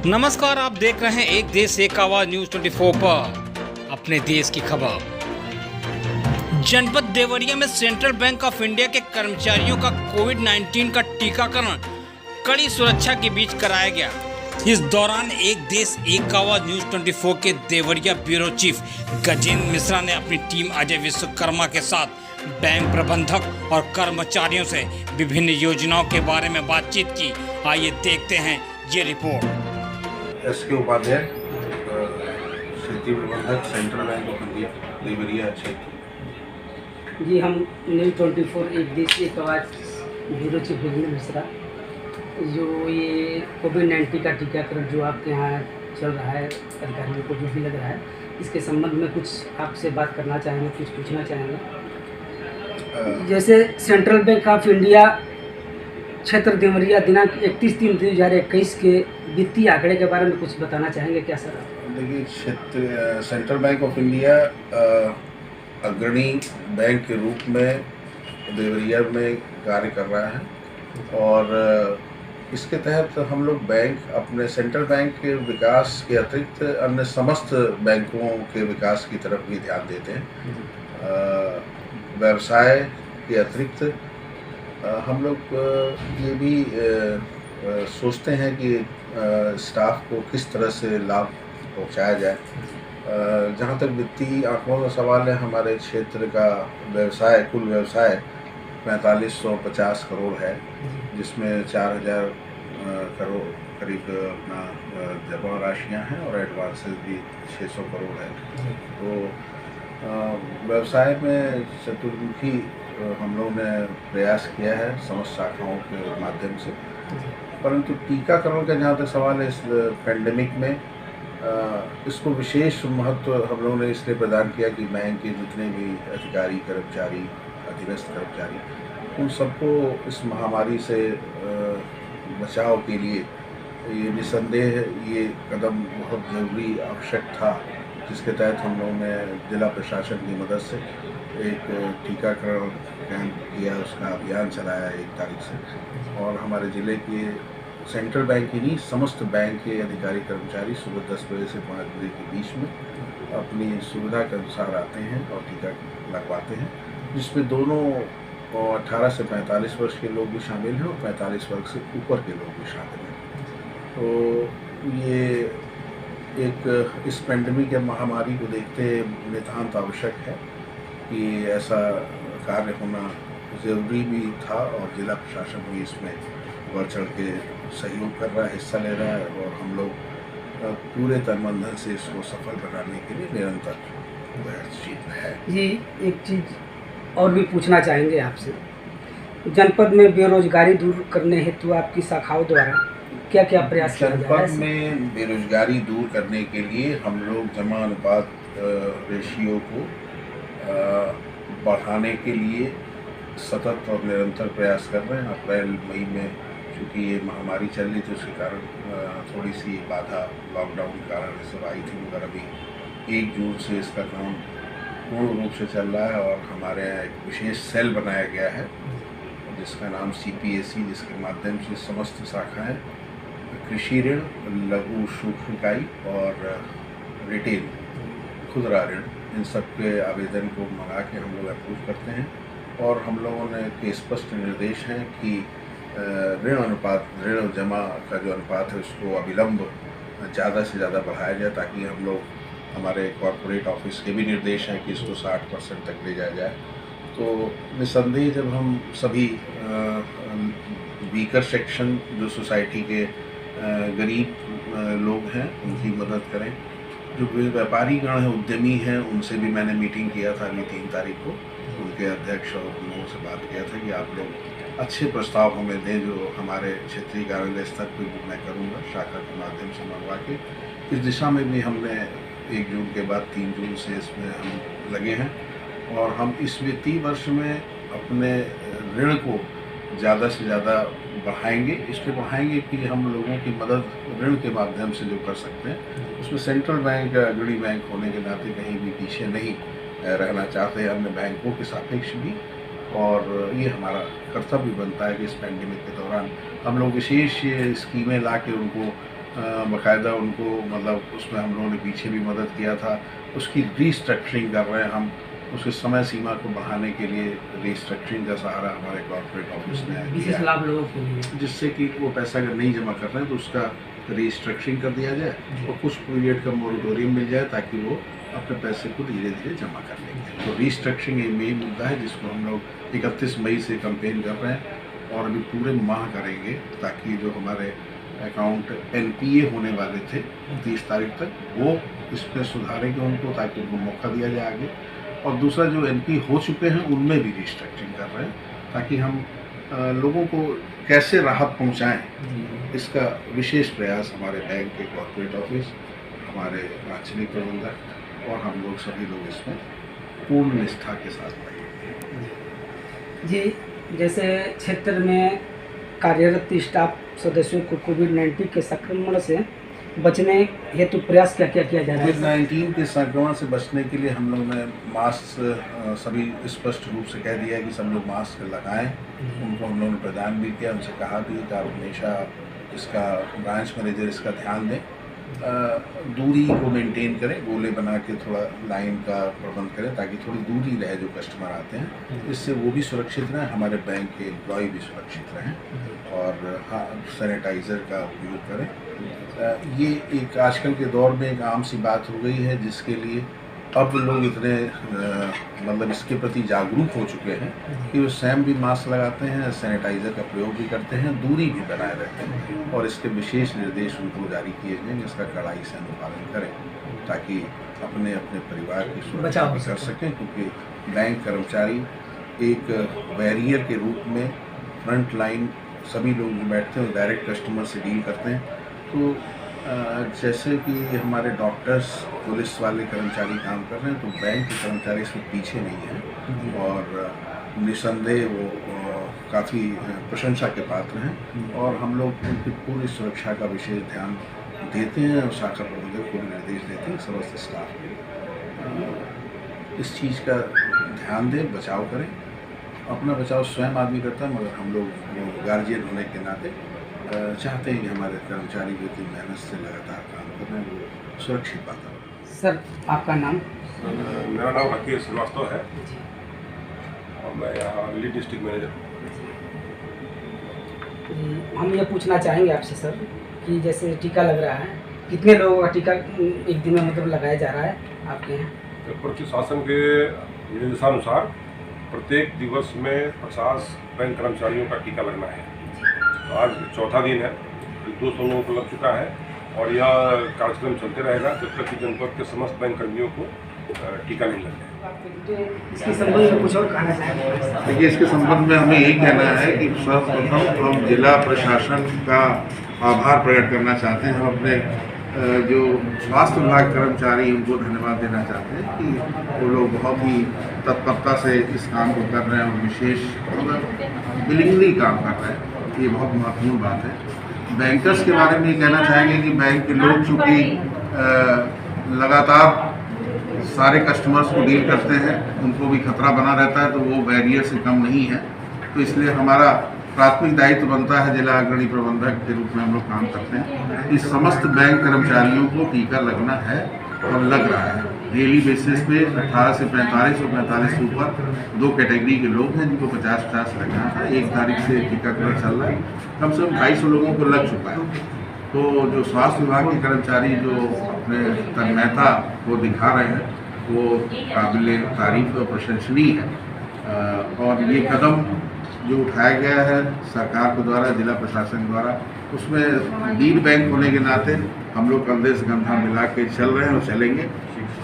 नमस्कार, आप देख रहे हैं एक देश एक आवाज न्यूज 24 पर अपने देश की खबर। जनपद देवरिया में सेंट्रल बैंक ऑफ इंडिया के कर्मचारियों का कोविड-19 का टीकाकरण कड़ी सुरक्षा के बीच कराया गया। इस दौरान एक देश एक आवाज न्यूज 24 के देवरिया ब्यूरो चीफ गजेंद्र मिश्रा ने अपनी टीम अजय विश्वकर्मा के साथ बैंक प्रबंधक और कर्मचारियों से विभिन्न योजनाओं के बारे में बातचीत की। आइए देखते हैं ये रिपोर्ट। एस.के. उपाध्याय, क्षेत्रीय प्रबंधक, central bank of India, Deoria क्षेत्र। जी, हम न्यूज़ 24 एक देश एक आवाज़ ब्यूरो चीफ गजेंद्र मिश्रा, जो ये कोविड-19 का टीकाकरण जो आपके यहाँ चल रहा है, अधिकारियों को जो भी लग रहा है, इसके संबंध में कुछ आपसे बात करना चाहेंगे, कुछ पूछना चाहेंगे। जैसे सेंट्रल बैंक ऑफ इंडिया क्षेत्र देवरिया दिनांक 31/3/2021 के वित्तीय आंकड़े के बारे में कुछ बताना चाहेंगे क्या सर? देखिए, सेंट्रल बैंक ऑफ इंडिया अग्रणी बैंक के रूप में देवरिया में कार्य कर रहा है और इसके तहत हम लोग बैंक अपने सेंट्रल बैंक के विकास के अतिरिक्त अन्य समस्त बैंकों के विकास की तरफ भी ध्यान देते हैं। व्यवसाय के अतिरिक्त हम लोग ये भी सोचते हैं कि स्टाफ को किस तरह से लाभ पहुंचाया जाए। जहाँ तक वित्तीय आंकड़ों का सवाल है, हमारे क्षेत्र का व्यवसाय, कुल व्यवसाय 4550 करोड़ है, जिसमें 4000 करोड़ करीब अपना जमा राशियाँ हैं और एडवांसेस भी 600 करोड़ है। तो व्यवसाय में चतुर्मुखी हम लोगों ने प्रयास किया है समस्त शाखाओं के माध्यम से, परंतु टीकाकरण का जहाँ तक सवाल है, इस पेंडेमिक में इसको विशेष महत्व हम लोगों ने इसलिए प्रदान किया कि बैंक के जितने भी अधिकारी, कर्मचारी, अधीनस्थ कर्मचारी, उन सबको इस महामारी से बचाव के लिए ये निसंदेह ये कदम बहुत ज़रूरी, आवश्यक था, जिसके तहत हम लोगों ने जिला प्रशासन की मदद से एक टीकाकरण कैंप किया, उसका अभियान चलाया 1 तारीख से। और हमारे ज़िले के सेंट्रल बैंक ही नहीं, समस्त बैंक के अधिकारी कर्मचारी सुबह 10 बजे से 5 बजे के बीच में अपनी सुविधा के अनुसार आते हैं और टीका लगवाते हैं, जिसमें दोनों 18 से 45 वर्ष के लोग भी शामिल हैं और 45 वर्ष से ऊपर के लोग भी शामिल हैं। तो ये एक इस पेंडेमिक या महामारी को देखते नितांत आवश्यक है कि ऐसा कार्य होना ज़रूरी भी था और जिला प्रशासन भी इसमें बढ़ चढ़ के सहयोग कर रहा है, हिस्सा ले रहा है और हम लोग पूरे तन मन धन से इसको सफल बनाने के लिए निरंतर प्रयत्नशील है। जी, एक चीज़ और भी पूछना चाहेंगे आपसे। जनपद में बेरोजगारी दूर करने हेतु आपकी शाखाओं द्वारा क्या क्या प्रयास किया जा रहा है? जनपद में बेरोजगारी दूर करने के लिए हम लोग जमा अनुपात रेशियो को बढ़ाने के लिए सतत और निरंतर प्रयास कर रहे हैं। अप्रैल मई में चूँकि ये महामारी चल रही थी, उसके कारण थोड़ी सी बाधा लॉकडाउन के कारण ये सब आई थी, मगर अभी 1 जून से इसका काम पूर्ण रूप से चल रहा है और हमारे यहाँ एक विशेष सेल बनाया गया है जिसका नाम CPSE, जिसके माध्यम से समस्त शाखाएँ कृषि ऋण, लघु सूक्ष्म इकाई और रिटेल खुदरा ऋण, इन सब के आवेदन को मंगा के हम लोग अप्रूव करते हैं और हम लोगों ने के स्पष्ट निर्देश हैं कि ऋण अनुपात, ऋण जमा का जो अनुपात है उसको अविलंब ज़्यादा से ज़्यादा बढ़ाया जाए, ताकि हम लोग, हमारे कॉरपोरेट ऑफिस के भी निर्देश हैं कि इसको 60% तक ले जाया जाए। तो निसंदेह जब हम सभी वीकर सेक्शन जो सोसाइटी के गरीब लोग हैं उनकी मदद करें, जो व्यापारी गण हैं, उद्यमी हैं, उनसे भी मैंने मीटिंग किया था अभी 3 तारीख को, उनके अध्यक्ष और उन लोगों से बात किया था कि आप लोग अच्छे प्रस्ताव हमें दें जो हमारे क्षेत्रीय कार्यालय स्तर पर मैं करूँगा, शाखा के माध्यम से मंगवा के। इस दिशा में भी हमने 1 जून के बाद 3 जून से इसमें हम लगे हैं और हम इस वित्तीय वर्ष में अपने ऋण को ज़्यादा से ज़्यादा बढ़ाएंगे। इसलिए बढ़ाएंगे कि हम लोगों की मदद ऋण के माध्यम से जो कर सकते हैं, उसमें सेंट्रल बैंक अग्रणी बैंक होने के नाते कहीं भी पीछे नहीं रहना चाहते अन्य बैंकों के सापेक्ष भी, और ये हमारा कर्तव्य बनता है कि इस पेंडेमिक के दौरान हम लोग विशेष स्कीमें ला के उनको बाकायदा उनको मतलब उसमें हम लोगों ने पीछे भी मदद किया था, उसकी रीस्ट्रक्चरिंग कर रहे हैं हम, उसके समय सीमा को बढ़ाने के लिए रीस्ट्रक्चरिंग का सहारा हमारे कॉर्पोरेट ऑफिस ने विशेष दिया, लाभ लोगों के लिए, जिससे कि वो पैसा अगर नहीं जमा कर रहे हैं तो उसका रीस्ट्रक्चरिंग कर दिया जाए और कुछ पीरियड का मोरेटोरियम मिल जाए ताकि वो अपने पैसे को धीरे धीरे जमा कर लेंगे। तो रीस्ट्रक्चरिंग ये मेन मुद्दा है जिसको हम लोग 31 मई से कैंपेन कर रहे हैं और अभी पूरे माह करेंगे ताकि जो हमारे अकाउंट NPA होने वाले थे 30 तारीख तक वो इसमें सुधारेंगे उनको ताकि उनको मौका दिया जाए आगे। और दूसरा जो NPA हो चुके हैं उनमें भी रीस्ट्रक्चरिंग कर रहे हैं ताकि हम लोगों को कैसे राहत पहुंचाएं, इसका विशेष प्रयास हमारे बैंक के कॉर्पोरेट ऑफिस, हमारे आंचलिक प्रबंधक और हम लोग सभी लोग इसमें पूर्ण निष्ठा के साथ रहेंगे। जी। जैसे क्षेत्र में कार्यरत स्टाफ सदस्यों को कोविड-19 के संक्रमण से बचने हेतु प्रयास क्या क्या किया जा रहा है? कोविड-19 के संक्रमण से बचने के लिए हम लोग ने मास्क सभी स्पष्ट रूप से कह दिया है कि सब लोग मास्क लगाएं। उनको हम लोगों ने प्रदान भी किया, उनसे कहा भी कि आप हमेशा इसका ब्रांच मैनेजर इसका ध्यान दें, दूरी को मेंटेन करें, गोले बना के थोड़ा लाइन का प्रबंध करें ताकि थोड़ी दूरी रहे जो कस्टमर आते हैं, इससे वो भी सुरक्षित रहें, हमारे बैंक के एम्प्लॉय भी सुरक्षित रहें और हाँ सैनिटाइज़र का उपयोग करें। ये एक आजकल के दौर में एक आम सी बात हो गई है जिसके लिए अब लोग इतने मतलब इसके प्रति जागरूक हो चुके हैं कि वो स्वयं भी मास्क लगाते हैं, सैनिटाइज़र का प्रयोग भी करते हैं, दूरी भी बनाए रहते हैं और इसके विशेष निर्देश उनको जारी किए गए हैं जिसका कड़ाई से अनुपालन करें ताकि अपने अपने परिवार की सुरक्षा भी कर सकें, क्योंकि बैंक कर्मचारी एक बैरियर के रूप में फ्रंट लाइन सभी लोग जो बैठते हैं डायरेक्ट कस्टमर से डील करते हैं। तो जैसे कि हमारे डॉक्टर्स, पुलिस वाले कर्मचारी काम कर रहे हैं तो बैंक के कर्मचारी इसमें पीछे नहीं हैं और निसंदेह वो काफ़ी प्रशंसा के पात्र हैं और हम लोग उनकी पूरी सुरक्षा का विशेष ध्यान देते हैं और शाखा प्रबंधक को भी निर्देश देते हैं समस्त स्टाफ को इस चीज़ का ध्यान दें, बचाव करें। अपना बचाव स्वयं आदमी करता है मगर हम लोग गार्जियन होने के नाते चाहते हैं कि हमारे कर्मचारी जो कि मेहनत से लगातार काम कर रहे हैं वो सुरक्षित वातावरण। सर आपका नाम? मेरा नाम राकेश श्रीवास्तव है और मैं यहाँ लीड डिस्ट्रिक्ट मैनेजर हूँ। हम ये पूछना चाहेंगे आपसे सर कि जैसे टीका लग रहा है, कितने लोगों का टीका एक दिन में मतलब लगाया जा रहा है आपके यहाँ? प्रशासन के निर्देशानुसार प्रत्येक दिवस में 50 बैंक कर्मचारियों का टीका लगना है। आज चौथा दिन है, 200 लोगों को लग चुका है और यह कार्यक्रम चलते रहेगा जब तक कि जनपद के समस्त बैंक कर्मियों को टीका नहीं लग जाए। इसके संबंध में कुछ और कहना चाहेंगे? देखिए, इसके संबंध में हमें यही कहना है कि सर्वप्रथम हम जिला प्रशासन का आभार प्रकट करना चाहते हैं। हम अपने जो स्वास्थ्य विभाग कर्मचारी उनको धन्यवाद देना चाहते हैं कि वो लोग बहुत ही तत्परता से इस काम को कर रहे हैं और विशेष विलिंगली काम कर रहे हैं, ये बहुत महत्वपूर्ण बात है। बैंकर्स के बारे में ये कहना चाहेंगे कि बैंक के लोग चूँकि लगातार सारे कस्टमर्स को डील करते हैं, उनको भी खतरा बना रहता है तो वो बैरियर से कम नहीं है, तो इसलिए हमारा प्राथमिक दायित्व बनता है जिला अग्रणी प्रबंधक के रूप में हम लोग काम करते हैं इस समस्त बैंक कर्मचारियों को टीका लगना है और लग रहा है। डेली बेसिस पे 18 से 45 और 45 से ऊपर 2 कैटेगरी के लोग हैं जिनको 50-50 लगना था। 1 तारीख से टीकाकरण चल रहा है, कम से कम 250 लोगों को लग चुका है। तो जो स्वास्थ्य विभाग के कर्मचारी जो अपने तन्मयता को दिखा रहे हैं वो काबिल तारीफ और प्रशंसनीय है और ये कदम जो उठाया गया है सरकार के द्वारा, जिला प्रशासन द्वारा, उसमें लीड बैंक होने के नाते हम लोग कंधे से कंधा मिला के चल रहे हैं और चलेंगे।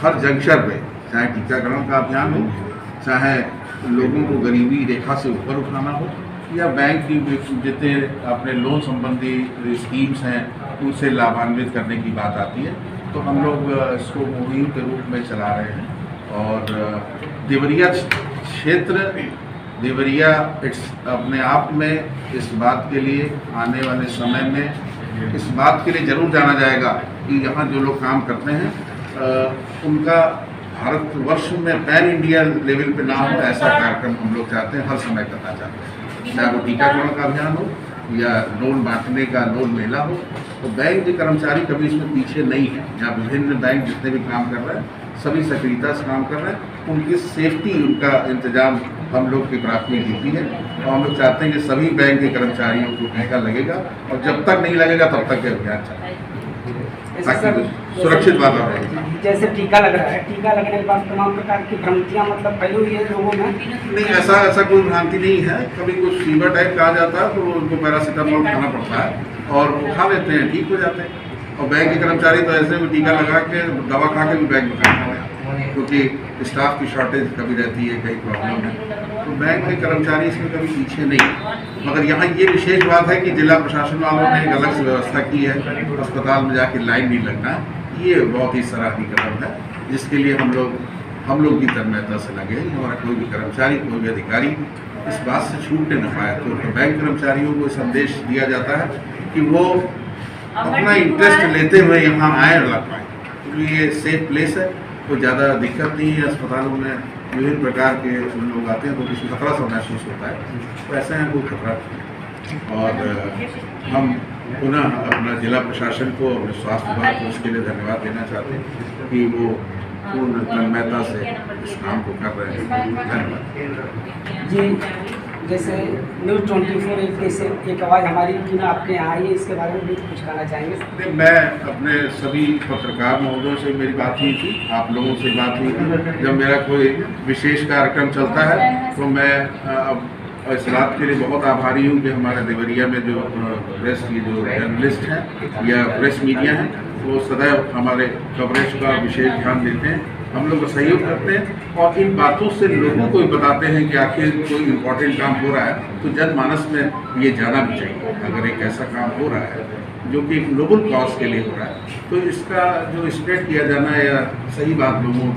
हर जंक्शन पे चाहे टीकाकरण का अभियान हो, चाहे लोगों को गरीबी रेखा से ऊपर उठाना हो, या बैंक की जितने अपने लोन संबंधी स्कीम्स हैं उनसे लाभान्वित करने की बात आती है, तो हम लोग इसको मुहिम के रूप में चला रहे हैं। और देवरिया क्षेत्र, देवरिया अपने आप में इस बात के लिए आने वाले समय में इस बात के लिए ज़रूर जाना जाएगा कि यहाँ जो लोग काम करते हैं उनका भारतवर्ष में पैन इंडिया लेवल पे ना हो, ऐसा कार्यक्रम हम लोग चाहते हैं, हर समय करना चाहते हैं। चाहे वो टीकाकरण का अभियान हो, या लोन बांटने का लोन मेला हो, तो बैंक के कर्मचारी कभी इसमें पीछे नहीं है। यहाँ विभिन्न बैंक जितने भी काम कर रहे हैं सभी सक्रियता से काम कर रहे हैं। उनकी सेफ्टी, उनका इंतजाम हम लोग की प्राथमिक ड्यूटी है और हम लोग चाहते हैं कि सभी बैंक के कर्मचारियों को टीका लगेगा और जब तक नहीं लगेगा तब तक ये अभियान चलेगा ताकि सुरक्षित वातावरण। जैसे टीका लग रहा है, टीका लगने के बाद तमाम प्रकार की भ्रांतियाँ मतलब फैली हुई है लोगों में। नहीं, ऐसा कोई भ्रांति नहीं है। कभी कुछ फीवर टाइप कहा जाता है तो उनको पैरासीटामोल खाना पड़ता है और वो खा लेते हैं, ठीक हो जाते हैं। और बैंक के कर्मचारी तो ऐसे भी टीका लगा के दवा खा के भी बैंक में काम करते हैं, क्योंकि स्टाफ की शॉर्टेज कभी रहती है, कहीं प्रॉब्लम है। तो बैंक के कर्मचारी इसमें कभी पीछे नहीं। मगर यहाँ ये विशेष बात है कि जिला प्रशासन वालों ने एक अलग से व्यवस्था की है, अस्पताल में जाके लाइन नहीं लगना है। ये बहुत ही सराहनीय कदम है, जिसके लिए हम लोग की तन्मयता से लगे। हमारा कोई भी कर्मचारी, कोई भी अधिकारी इस बात से छूटने न पाए। तो बैंक कर्मचारियों को संदेश दिया जाता है कि वो अपना इंटरेस्ट लेते हुए यहाँ आए और लग पाए, क्योंकि ये सेफ प्लेस है। कोई ज़्यादा दिक्कत नहीं है। अस्पतालों में विभिन्न प्रकार के लोग आते हैं तो कुछ खतरा सा महसूस होता है, तो ऐसा है कोई खतरा नहीं। और हम पुनः अपना जिला प्रशासन को, अपने स्वास्थ्य विभाग को उसके लिए धन्यवाद देना चाहते हैं कि वो पूर्ण तन्मयता से इस काम को कर रहे हैं। धन्यवाद जी। जैसे न्यूज़ 24 एक जैसे एक आवाज़ हमारी की ना आपके यहाँ आई है, इसके बारे में भी कुछ कहना चाहेंगे? मैं अपने सभी पत्रकार महोदयों से मेरी बात हुई थी, आप लोगों से बात हुई थी। जब मेरा कोई विशेष कार्यक्रम चलता है तो मैं इस बात के लिए बहुत आभारी हूँ कि हमारे देवरिया में जो प्रेस की जो जर्नलिस्ट हैं या प्रेस मीडिया हैं, वो सदैव हमारे कवरेज का विशेष ध्यान देते हैं, हम लोग सहयोग करते हैं और इन बातों से लोगों को बताते हैं कि आखिर कोई इम्पोर्टेंट काम हो रहा है तो जनमानस में ये जाना भी चाहिए। अगर एक ऐसा काम हो रहा है जो कि एक नोबल कॉज के लिए हो रहा है तो इसका जो स्प्रेड किया जाना या सही बात लोगों को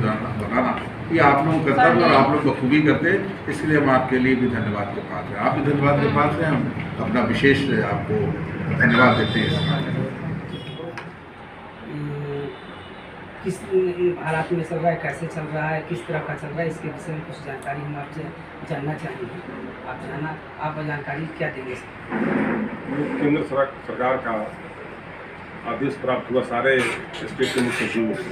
बताना, ये आप लोगों का कर्तव्य और आप लोग बखूबी करते हैं। इसलिए हम आपके लिए भी धन्यवाद के पात्र हैं, आप भी धन्यवाद के पात्र हैं। हम अपना विशेष आपको धन्यवाद देते हैं। किस हालात में चल रहा है, कैसे चल रहा है, किस तरह का चल रहा है, इसके विषय में कुछ जानकारी हम आपसे जानना चाहेंगे। आप जानकारी क्या देंगे? केंद्र सरकार का आदेश प्राप्त हुआ सारे स्टेट के मुख्य सचिवों से,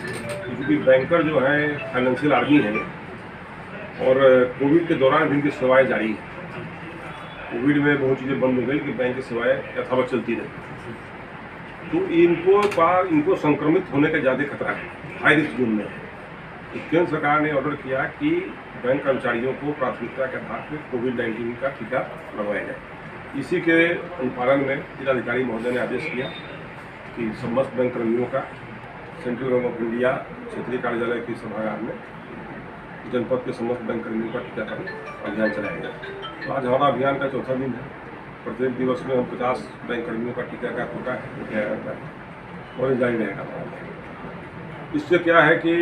क्योंकि बैंकर जो है फाइनेंशियल आर्मी है और कोविड के दौरान भी इनकी सेवाएँ जारी है। कोविड में बहुत चीज़ें बंद हो गई कि बैंक की सेवाएँ यथावत चलती रही, तो इनको संक्रमित होने का ज़्यादा खतरा है, हाई रिस्क जोन में है। तो केंद्र सरकार ने ऑर्डर किया कि बैंक कर्मचारियों को प्राथमिकता के आधार पर कोविड-19 का टीका लगवाया जाए। इसी के अनुपालन में जिलाधिकारी महोदय ने आदेश किया कि समस्त बैंक कर्मियों का सेंट्रल बैंक ऑफ इंडिया क्षेत्रीय कार्यालय के सभागार में जनपद के समस्त बैंक कर्मियों का टीकाकरण अभियान चलाया गया। तो आज हमारा अभियान का चौथा दिन है। प्रत्येक दिवस में हम 50 बैंक कर्मियों का टीका का कोटा है किया जाता है और जारी रहेगा। इससे क्या है कि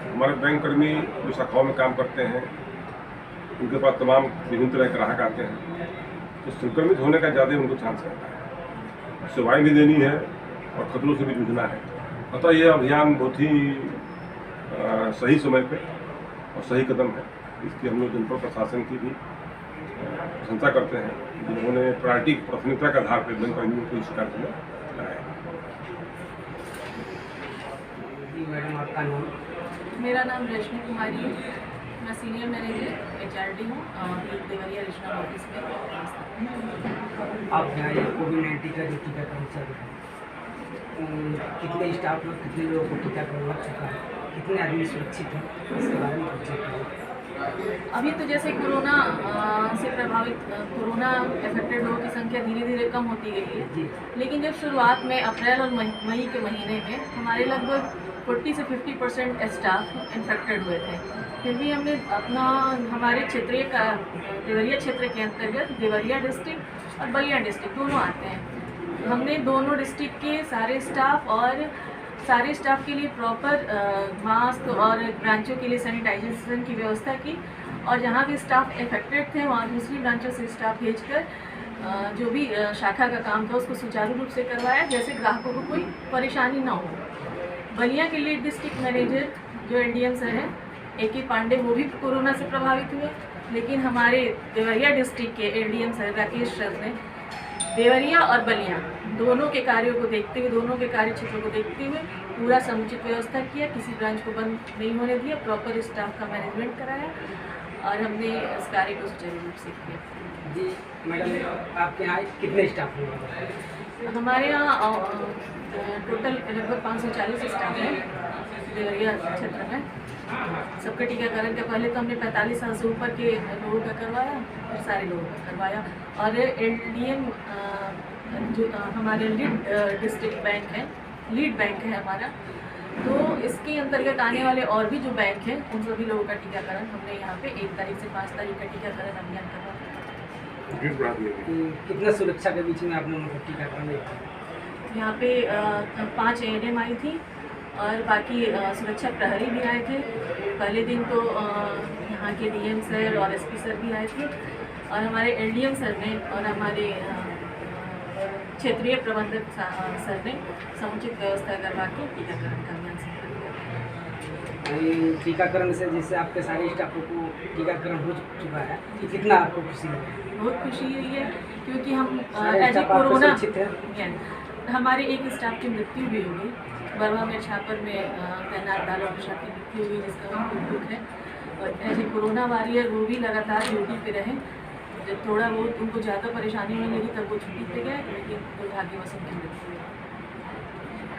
हमारे बैंक कर्मी जो शाखाओं में काम करते हैं उनके पास तमाम विभिन्न तरह के ग्राहक आते हैं, तो संक्रमित होने का ज़्यादा उनको चांस रहता है। सेवाएँ भी देनी है और खतरों से भी जूझना है। अतः यह अभियान बहुत ही सही समय पे और सही कदम है। इसकी हम लोग जनपद प्रशासन की भी प्रशंसा करते हैं, जिन्होंने प्राथमिकता के आधार पर बैंक कर्मियों को इस कार्य में लाया। मैडम आपका नाम? मेरा नाम रश्मि कुमारी है, मैं सीनियर मैनेजर HRD हूँ देवरिया रीजनल ऑफिस में। आप यहाँ कोविड-19 का जो टीकाकरण चल रहा है, कितने स्टाफ लोग, कितने लोगों को टीकाकरण लग चुका है, कितने आदमी सुरक्षित हैं, इसके बारे में कुछ जानकारी? अभी तो जैसे कोरोना से प्रभावित कोरोना अफेक्टेड लोगों की संख्या धीरे धीरे कम होती गई है, लेकिन जब शुरुआत में अप्रैल और मई के महीने में हमारे लगभग 40 से 50% स्टाफ इन्फेक्टेड हुए थे। फिर भी हमने हमारे क्षेत्रीय का देवरिया क्षेत्र के अंतर्गत देवरिया डिस्ट्रिक्ट और बलिया डिस्ट्रिक्ट दोनों आते हैं। हमने दोनों डिस्ट्रिक्ट के सारे स्टाफ के लिए प्रॉपर मास्क और ब्रांचों के लिए सैनिटाइजेशन की व्यवस्था की, और जहाँ भी स्टाफ इफेक्टेड थे वहाँ दूसरी ब्रांचों से स्टाफ भेजकर जो भी शाखा का काम था उसको सुचारू रूप से करवाया, जैसे ग्राहकों को कोई परेशानी ना हो। बलिया के लीड डिस्ट्रिक्ट मैनेजर जो LDM सर हैं AK पांडे, वो भी कोरोना से प्रभावित हुए, लेकिन हमारे देवरिया डिस्ट्रिक्ट के LDM सर राकेश सर ने देवरिया और बलिया दोनों के कार्यों को देखते हुए, दोनों के कार्य क्षेत्रों को देखते हुए पूरा समुचित व्यवस्था किया, किसी ब्रांच को बंद नहीं होने दिया, प्रॉपर स्टाफ का मैनेजमेंट कराया और हमने इस कार्य को सुचारू रूप से किया। जी मैडम, आपके यहाँ कितने स्टाफ हैं? हमारे यहाँ टोटल लगभग 540 स्टाफ है देवरिया क्षेत्र में। सबका टीकाकरण के पहले तो हमने 45 साल से ऊपर के लोगों का करवाया, फिर सारे लोगों का करवाया। और एलडीएम जो हमारे लीड डिस्ट्रिक्ट बैंक है, लीड बैंक है हमारा, तो इसके अंतर्गत आने वाले और भी जो बैंक हैं उन सभी लोगों का टीकाकरण हमने यहाँ पे 1 तारीख से 5 तारीख का टीकाकरण अभियान करवाया। कितना सुरक्षा के बीच में आपने उनको टीकाकरण किया? यहाँ पे 5 एएनएम आई थी और बाकी सुरक्षा प्रहरी भी आए थे। पहले दिन तो यहाँ के डीएम सर और एसपी सर भी आए थे और हमारे एलडीएम सर ने और हमारे क्षेत्रीय प्रबंधक सर ने समुचित व्यवस्था करवा के टीकाकरण का अभियान संपन्न किया। टीकाकरण से जैसे आपके सारे स्टाफों को टीकाकरण हो चुका है, तो कितना आपको खुशी है? बहुत खुशी हुई है क्योंकि हम सारे एज ए स्टाफ आपके कोरोना सुरक्षित हैं? हमारे एक स्टाफ की मृत्यु भी हो गई, बरवा में छापर में तैनात दाला प्रसाद की मृत्यु हुई, जिसका हम दुख है। और एज ए कोरोना वॉरियर वो भी लगातार ड्यूटी पे रहे। जब थोड़ा बहुत उनको ज़्यादा परेशानी होने लगी तब वो छुट्टी पे गए, लेकिन दुर्भाग्यवश उनकी मृत्यु हुई।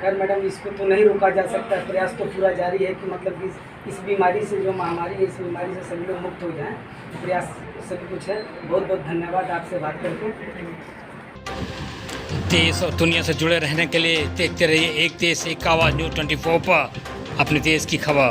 खैर मैडम, इसको तो नहीं रोका जा सकता, प्रयास तो पूरा जारी है कि मतलब कि इस बीमारी से, जो महामारी है, इस बीमारी से सभी लोग मुक्त हो जाएं। प्रयास सभी कुछ है। बहुत बहुत धन्यवाद आपसे बात करके। देश और दुनिया से जुड़े रहने के लिए देखते रहिए एक देश एक आवाज़ न्यूज़ 24 पर अपने देश की खबर।